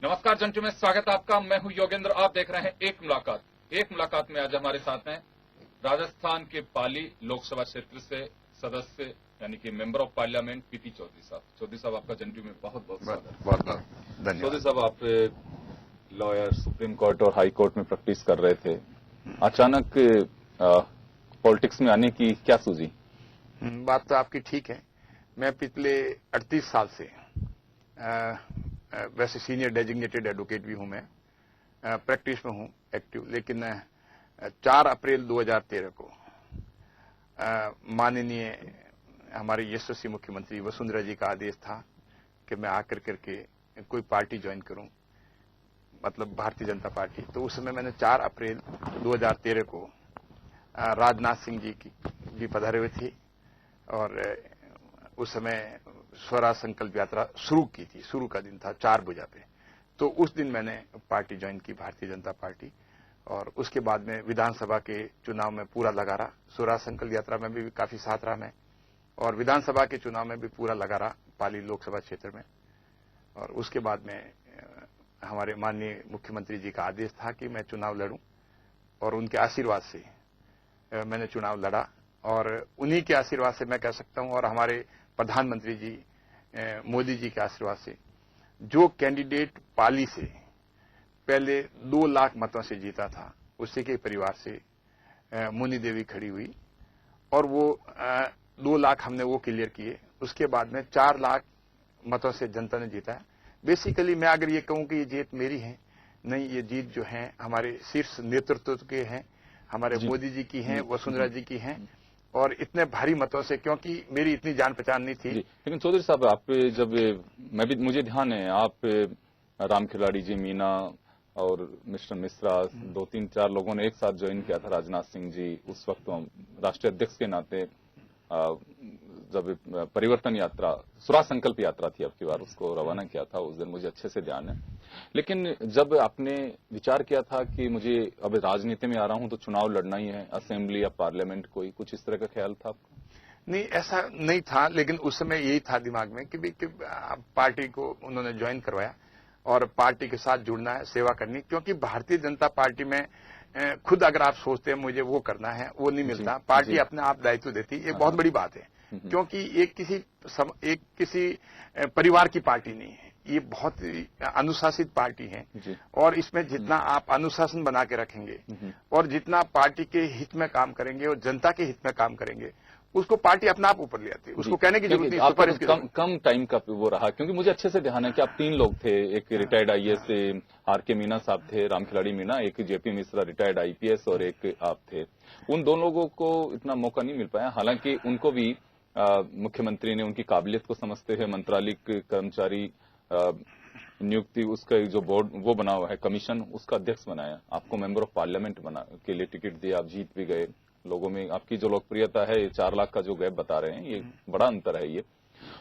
नमस्कार जंटू में स्वागत है आपका। मैं हूं योगेंद्र। आप देख रहे हैं एक मुलाकात में आज हमारे साथ हैं राजस्थान के पाली लोकसभा क्षेत्र से सदस्य यानी कि member of parliament PP Chaudhary साहब। चौधरी साहब, आपका जंटू में बहुत बहुत स्वागत। बहुत धन्यवाद। चौधरी साहब, आप लॉयर सुप्रीम कोर्ट और हाई कोर्ट में प्रैक्टिस कर रहे थे, अचानक पॉलिटिक्स में आने की क्या सूझी? बात तो आपकी ठीक है। मैं पिछले 38 साल से वैसे सीनियर डेजिग्नेटेड एडवोकेट भी हूं, मैं प्रैक्टिस में हूं एक्टिव, लेकिन 4 अप्रैल 2013 को माननीय हमारे यशस्वी मुख्यमंत्री वसुंधरा जी का आदेश था कि मैं आकर करके कोई पार्टी ज्वाइन करूं, मतलब भारतीय जनता पार्टी। तो उस समय मैंने 4 अप्रैल 2013 को राजनाथ सिंह जी पधारे हुए थे और उस समय स्वराज संकल्प यात्रा शुरू की थी। शुरू का दिन था 4 बजे पे। तो उस दिन मैंने पार्टी ज्वाइन की, भारतीय जनता पार्टी। और उसके बाद में विधानसभा के चुनाव में पूरा लगा रहा। स्वराज संकल्प यात्रा में भी काफी साथ रहा मैं, और विधानसभा के चुनाव में भी पूरा लगा रहा पाली लोकसभा क्षेत्र में। और उसके बाद में हमारे माननीय मुख्यमंत्री जी का आदेश था कि मैं चुनाव लड़ूं, और उनके आशीर्वाद से मैंने चुनाव लड़ा। और उन्हीं के आशीर्वाद से मैं कह सकता हूं, और हमारे प्रधानमंत्री जी मोदी जी के आशीर्वाद से, जो कैंडिडेट पाली से पहले 2 लाख मतों से जीता था, उसी के परिवार से मुनि देवी खड़ी हुई, और वो 2 लाख हमने वो क्लियर किए। उसके बाद में 4 लाख मतों से जनता ने जीता है। बेसिकली मैं अगर ये कहूं कि ये जीत मेरी है, नहीं, ये जीत जो है हमारे शीर्ष नेतृत्व के हैं, हमारे मोदी जी की हैं, वसुंधरा जी की हैं, और इतने भारी मतों से, क्योंकि मेरी इतनी जान पहचान नहीं थी। लेकिन चौधरी साहब, आप जब मुझे ध्यान है, आप राम खिलाड़ी जी, मीना और मिस्टर मिश्रा, 2-3-4 लोगों ने एक साथ ज्वाइन किया था। राजनाथ सिंह जी उस वक्त राष्ट्रीय अध्यक्ष के नाते जब परिवर्तन यात्रा, स्वराज संकल्प यात्रा थी आपकी बार, उसको रवाना किया था उस दिन, मुझे अच्छे से ध्यान है। लेकिन जब आपने विचार किया था कि मुझे अब राजनीति में आ रहा हूं तो चुनाव लड़ना ही है, असेंबली या पार्लियामेंट, कोई कुछ इस तरह का ख्याल था आपका? नहीं, ऐसा नहीं था, लेकिन उस समय यही था दिमाग में कि पार्टी को उन्होंने ज्वाइन करवाया और पार्टी के साथ जुड़ना है, सेवा करनी। क्योंकि भारतीय जनता पार्टी में खुद अगर आप सोचते हैं मुझे वो करना है, वो नहीं मिलता। पार्टी अपने आप दायित्व देती, ये बहुत बड़ी बात है। क्योंकि एक किसी परिवार की पार्टी नहीं है, ये बहुत अनुशासित पार्टी है। और इसमें जितना आप अनुशासन बना के रखेंगे और जितना पार्टी के हित में काम करेंगे और जनता के हित में काम करेंगे, उसको पार्टी अपने आप ऊपर ले आती है। उसको कहने की जरूरत नहीं। आपका कम टाइम का वो रहा, क्योंकि मुझे अच्छे से ध्यान है कि आप 3 लोग थे। एक रिटायर्ड आईएएस आर.के. मीना साहब थे, राम खिलाड़ी मीना, एक जेपी मिश्रा रिटायर्ड आईपीएस, और एक आप थे। उन 2 लोगों को इतना मौका नहीं मिल पाया। हालांकि उनको भी मुख्यमंत्री ने उनकी काबिलियत को समझते हुए मंत्रालय कर्मचारी नियुक्ति, उसका जो बोर्ड वो बना हुआ है कमीशन, उसका अध्यक्ष बनाया। आपको मेंबर ऑफ पार्लियामेंट के लिए टिकट दिया, आप जीत भी गए। लोगों में आपकी जो लोकप्रियता है, 4 लाख का जो गैप बता रहे हैं, ये बड़ा अंतर है। ये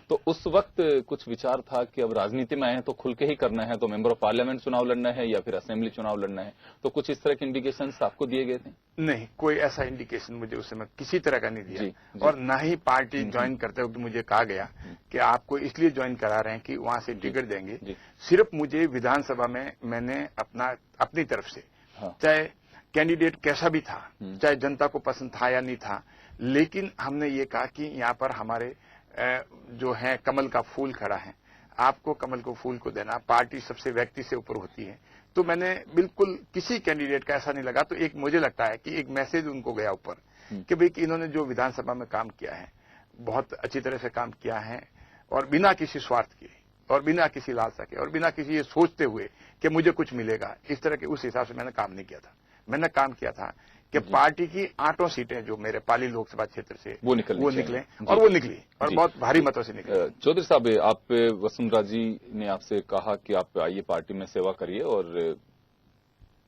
तो उस वक्त कुछ विचार था कि अब राजनीति में आए हैं तो खुल के ही करना है, तो मेंबर ऑफ पार्लियामेंट चुनाव लड़ना है या फिर असेंबली चुनाव लड़ना है, तो कुछ इस तरह के इंडिकेशंस आपको दिए गए थे? नहीं, कोई ऐसा इंडिकेशन मुझे उस समय किसी तरह का नहीं दिया। और ना ही पार्टी ज्वाइन करते वक्त मुझे कहा गया कि आपको इसलिए ज्वाइन करा रहे हैं कि वहां से टिकट देंगे। सिर्फ मुझे विधानसभा में मैंने अपनी तरफ से, चाहे कैंडिडेट कैसा भी था, चाहे जनता को पसंद था या नहीं था, लेकिन हमने ये कहा कि यहाँ पर हमारे जो है कमल का फूल खड़ा है, आपको कमल को फूल को देना। पार्टी सबसे व्यक्ति से ऊपर होती है। तो मैंने बिल्कुल किसी कैंडिडेट का ऐसा नहीं लगा। तो एक मुझे लगता है कि एक मैसेज उनको गया ऊपर कि भाई कि इन्होंने जो विधानसभा में काम किया है, बहुत अच्छी तरह से काम किया है, और बिना किसी स्वार्थ के और बिना किसी लालसा के और बिना किसी ये सोचते हुए कि मुझे कुछ मिलेगा, इस तरह के उस हिसाब से मैंने काम नहीं किया था। मैंने काम किया था कि पार्टी की 8 सीटें जो मेरे पाली लोकसभा क्षेत्र से वो निकले, और वो निकली, और बहुत भारी मतों से निकली। चौधरी साहब, आप वसुंधरा जी ने आपसे कहा कि आप आइए पार्टी में सेवा करिए और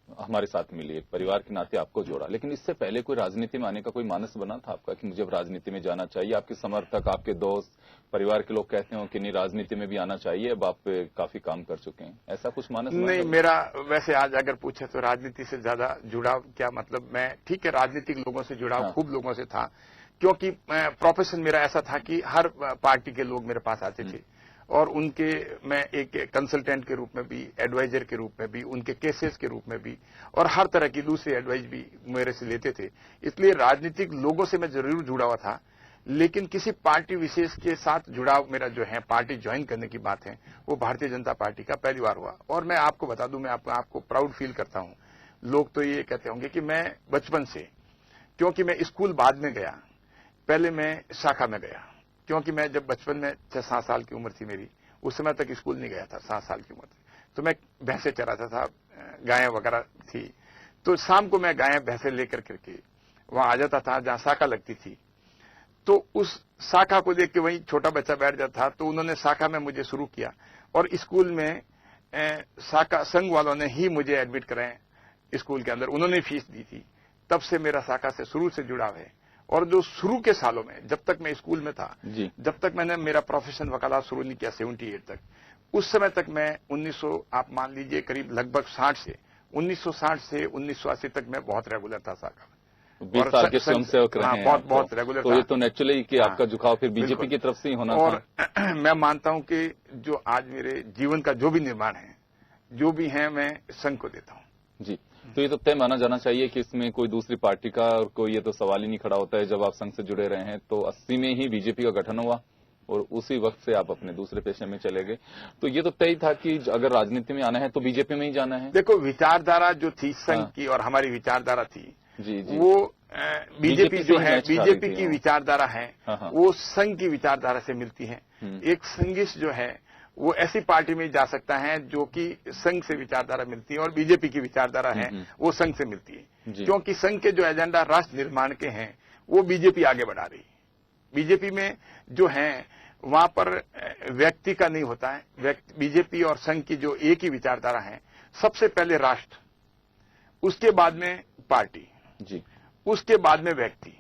हमारे साथ मिलिए, परिवार के नाते आपको जोड़ा। लेकिन इससे पहले कोई राजनीति में आने का कोई मानस बना था आपका कि मुझे अब राजनीति में जाना चाहिए? आपके समर्थक, आपके दोस्त, परिवार के लोग कहते हो कि नहीं, राजनीति में भी आना चाहिए, अब आप काफी काम कर चुके हैं, ऐसा कुछ मानस? नहीं, मेरा वैसे आज अगर पूछे तो राजनीति से ज्यादा जुड़ाव क्या, मतलब मैं ठीक है राजनीतिक लोगों से जुड़ाव खूब लोगों से था, क्योंकि प्रोफेशन मेरा ऐसा था कि हर पार्टी के लोग मेरे पास आते थे और उनके मैं एक कंसल्टेंट के रूप में भी, एडवाइजर के रूप में भी, उनके केसेस के रूप में भी, और हर तरह की दूसरी एडवाइस भी मेरे से लेते थे। इसलिए राजनीतिक लोगों से मैं जरूर जुड़ा हुआ था, लेकिन किसी पार्टी विशेष के साथ जुड़ाव मेरा जो है, पार्टी ज्वाइन करने की बात है, वो भारतीय जनता पार्टी का पहली बार हुआ। और मैं आपको बता दूं, मैं आपको प्राउड फील करता हूं। लोग तो ये कहते होंगे कि मैं बचपन से, क्योंकि मैं स्कूल बाद में गया, पहले मैं शाखा में गया, क्योंकि मैं जब बचपन में 6-7 साल की उम्र थी मेरी, उस समय तक स्कूल नहीं गया था। 7 साल की उम्र थी तो मैं भैंसे चराता था, गायें वगैरह थी, तो शाम को मैं गायें भैंसे लेकर करके वहां आ जाता था जहां शाखा लगती थी। तो उस शाखा को देख के वहीं छोटा बच्चा बैठ जाता था, तो उन्होंने शाखा में मुझे शुरू किया, और स्कूल में शाखा संघ वालों ने ही मुझे एडमिट कराए स्कूल के अंदर, उन्होंने फीस दी थी। तब से मेरा शाखा से शुरू से जुड़ाव है। और जो शुरू के सालों में, जब तक मैं स्कूल में था, जब तक मैंने मेरा प्रोफेशन वकालत शुरू नहीं किया 78 तक, उस समय तक मैं 1900, आप मान लीजिए करीब लगभग 1960 से 1980 तक मैं बहुत रेगुलर था शाखा में। 20 साल के स्वयंसेवक रहे हैं। बहुत रेगुलर तो था। ये तो नेचुरली कि आपका झुकाव फिर बीजेपी की तरफ से ही होना और था। मैं मानता हूं कि जो आज मेरे जीवन का जो भी निर्माण है, जो भी है, मैं संघ को देता हूं। जी, तो ये तो तय माना जाना चाहिए कि इसमें कोई दूसरी पार्टी का और कोई ये तो सवाल ही नहीं खड़ा होता है। जब आप संघ से जुड़े रहे हैं तो 80 में ही बीजेपी का गठन हुआ और उसी वक्त से आप अपने दूसरे पेशे में चले गए। तो ये तो तय था कि अगर राजनीति में आना है तो बीजेपी में ही जाना है। देखो, विचारधारा जो थी संघ की और हमारी विचारधारा थी, जी जी, वो बीजेपी जो है, बीजेपी की विचारधारा है, हाँ। वो संघ की विचारधारा से मिलती है। एक संघिस्ट जो है वो ऐसी पार्टी में जा सकता है जो कि संघ से विचारधारा मिलती है, और बीजेपी की विचारधारा है वो संघ से मिलती है। क्योंकि संघ के जो एजेंडा राष्ट्र निर्माण के हैं वो बीजेपी आगे बढ़ा रही। बीजेपी में जो है वहां पर व्यक्ति का नहीं होता है। बीजेपी और संघ की जो एक ही विचारधारा है, सबसे पहले राष्ट्र, उसके बाद में पार्टी जी, उसके बाद में व्यक्ति।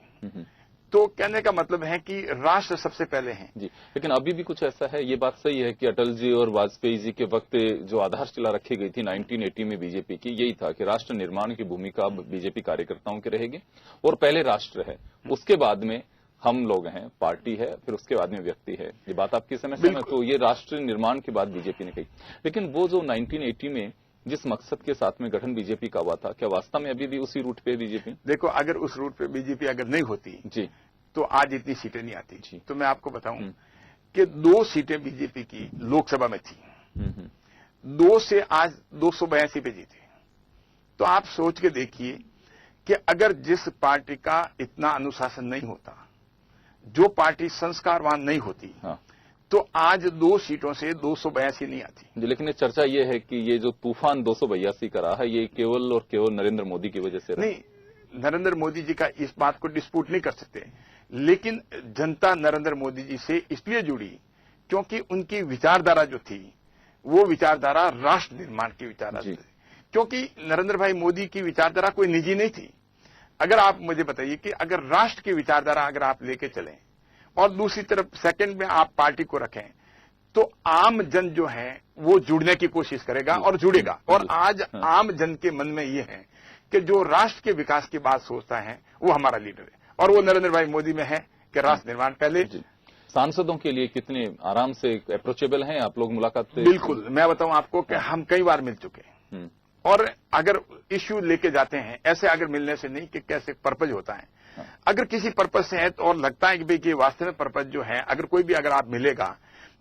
तो कहने का मतलब है कि राष्ट्र सबसे पहले है। जी, लेकिन अभी भी कुछ ऐसा है, ये बात सही है कि अटल जी और वाजपेयी जी के वक्त जो आधारशिला रखी गई थी 1980 में बीजेपी की, यही था कि राष्ट्र निर्माण की भूमिका बीजेपी कार्यकर्ताओं की रहेगी और पहले राष्ट्र है, उसके बाद में हम लोग हैं, पार्टी है, फिर उसके बाद में व्यक्ति है। ये बात आपकी समझ में? तो ये राष्ट्र निर्माण के बाद बीजेपी ने कही। लेकिन वो जो 1980 में जिस मकसद के साथ में गठन बीजेपी का हुआ था, क्या वास्तव में अभी भी उसी रूट पे बीजेपी? देखो, अगर उस रूट पे बीजेपी अगर नहीं होती जी, तो आज इतनी सीटें नहीं आती जी। तो मैं आपको बताऊं कि 2 सीटें बीजेपी की लोकसभा में थी, 2 से आज 282 पे जीते। तो आप सोच के देखिए कि अगर जिस पार्टी का इतना अनुशासन नहीं होता, जो पार्टी संस्कारवान नहीं होती, हाँ, तो आज 2 सीटों से 282 नहीं आती। लेकिन चर्चा ये है कि ये जो तूफान 282 का रहा है, ये केवल और केवल नरेंद्र मोदी की वजह से रहा। नहीं, नरेंद्र मोदी जी का इस बात को डिस्प्यूट नहीं कर सकते, लेकिन जनता नरेंद्र मोदी जी से इसलिए जुड़ी क्योंकि उनकी विचारधारा जो थी वो विचारधारा राष्ट्र निर्माण की विचारधारा थी। क्योंकि नरेंद्र भाई मोदी की विचारधारा कोई निजी नहीं थी। अगर आप मुझे बताइए कि अगर राष्ट्र की विचारधारा अगर आप लेके चलें और दूसरी तरफ सेकंड में आप पार्टी को रखें, तो आम जन जो है वो जुड़ने की कोशिश करेगा और जुड़ेगा। और आज आम जन के मन में ये है कि जो राष्ट्र के विकास की बात सोचता है वो हमारा लीडर है, और वो नरेंद्र भाई मोदी में है कि राष्ट्र निर्माण पहले। सांसदों के लिए कितने आराम से अप्रोचेबल हैं आप लोग? मुलाकात? बिल्कुल, मैं बताऊं आपको कि हम कई बार मिल चुके हैं, और अगर इश्यू लेके जाते हैं, ऐसे अगर मिलने से नहीं कि कैसे पर्पज होता है, अगर किसी पर्पज से है तो और लगता है कि भाई कि वास्तव में पर्पज जो है, अगर कोई भी अगर आप मिलेगा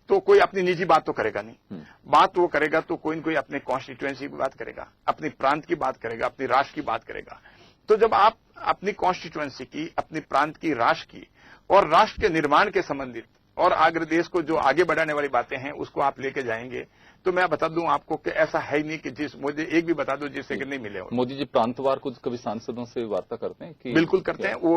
तो कोई अपनी निजी बात तो करेगा नहीं, बात वो करेगा तो कोई न कोई अपने कॉन्स्टिट्यूएंसी की बात करेगा, अपने प्रांत की बात करेगा, अपने राष्ट्र की बात करेगा। तो जब आप अपनी कॉन्स्टिट्यूएंसी की, अपने प्रांत की, राष्ट्र की और राष्ट्र के निर्माण के संबंधित और अगर देश को जो आगे बढ़ाने वाली बातें हैं उसको आप लेके जाएंगे, तो मैं बता दूं आपको कि ऐसा है ही नहीं कि जिस मुझे एक भी बता दो जिससे कि नहीं मिले। मोदी जी प्रांतवार कुछ कभी सांसदों से वार्ता करते हैं कि? बिल्कुल करते हैं। वो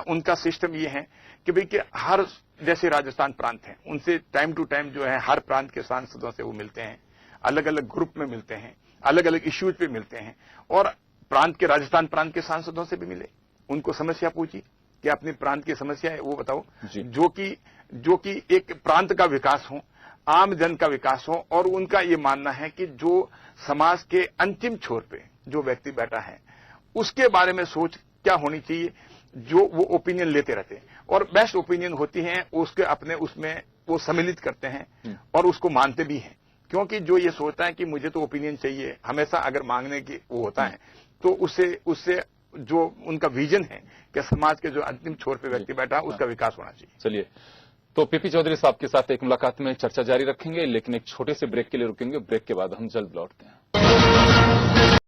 उनका सिस्टम ये है कि भाई कि हर जैसे राजस्थान प्रांत है, उनसे टाइम टू टाइम जो है हर प्रांत के सांसदों से वो मिलते हैं, अलग अलग ग्रुप में मिलते हैं, अलग अलग इश्यूज पे मिलते हैं, और प्रांत के राजस्थान प्रांत के सांसदों से भी मिले, उनको समस्या पूछी कि अपने प्रांत की समस्या है वो बताओ, जो कि एक प्रांत का विकास हो, आम जन का विकास हो। और उनका ये मानना है कि जो समाज के अंतिम छोर पे जो व्यक्ति बैठा है उसके बारे में सोच क्या होनी चाहिए, जो वो ओपिनियन लेते रहते हैं, और बेस्ट ओपिनियन होती है उसके अपने उसमें वो सम्मिलित करते हैं और उसको मानते भी हैं। क्योंकि जो ये सोचता है कि मुझे तो ओपिनियन चाहिए, हमेशा अगर मांगने की वो होता है, तो उससे जो उनका विजन है कि समाज के जो अंतिम छोर पे व्यक्ति बैठा है उसका विकास होना चाहिए। चलिए, तो पीपी चौधरी साहब के साथ एक मुलाकात में चर्चा जारी रखेंगे, लेकिन एक छोटे से ब्रेक के लिए रुकेंगे। ब्रेक के बाद हम जल्द लौटते हैं।